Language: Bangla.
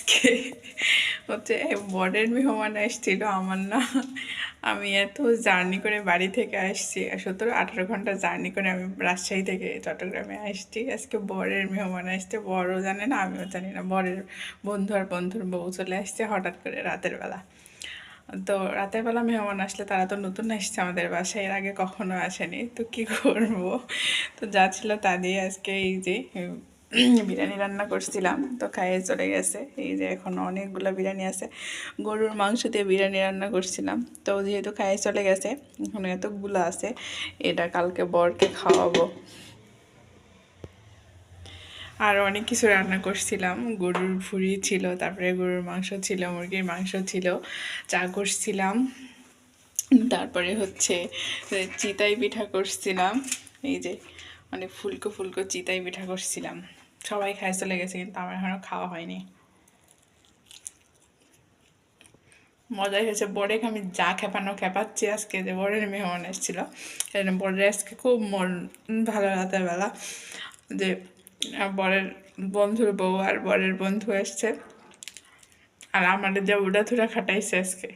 আজকে হচ্ছে বরের মেহমান এসেছিল আমার না। আমি এত জার্নি করে বাড়ি থেকে আসছি, 17-18 ঘন্টা জার্নি করে আমি রাজশাহী থেকে চট্টগ্রামে আসছি। আজকে বরের মেহমান আসছে, বরও জানে না আমিও জানি না। বরের বন্ধু আর বন্ধুর বউ চলে আসছে হঠাৎ করে রাতের বেলা। তো রাতের বেলা মেহমান আসলে তারা তো নতুন আসছে আমাদের বাসায়, এর আগে কখনো আসেনি, তো কি করব। তো যা ছিল তা দিয়ে আজকে এই যে বিরিয়ানি রান্না করছিলাম, তো খাইয়ে চলে গেছে। এই যে এখন অনেকগুলো বিরিয়ানি আছে, গরুর মাংস দিয়ে বিরিয়ানি রান্না করছিলাম। তো যেহেতু খাইয়ে চলে গেছে, এখন এতগুলো আছে, এটা কালকে বরকে খাওয়াবো। আর অনেক কিছু রান্না করছিলাম, গরুর ভুঁড়ি ছিল, তারপরে গরুর মাংস ছিল, মুরগির মাংস ছিল, চা করছিলাম, তারপরে হচ্ছে চিতাই পিঠা করছিলাম। এই যে অনেক ফুলকো ফুলকো চিতাই পিঠা করছিলাম। সবাই খাই চলে গেছে, কিন্তু আমার এখনও খাওয়া হয়নি। মজাই হয়েছে, বরেকে আমি যা খেপাচ্ছি আজকে, যে বরের মেহমান এসেছিলো, বরের আজকে খুব মন ভালো রাতের বেলা, যে বরের বন্ধুর বউ আর বরের বন্ধু এসছে, আর আমাদের যে উড়াধুরা খাটাইছে আজকে।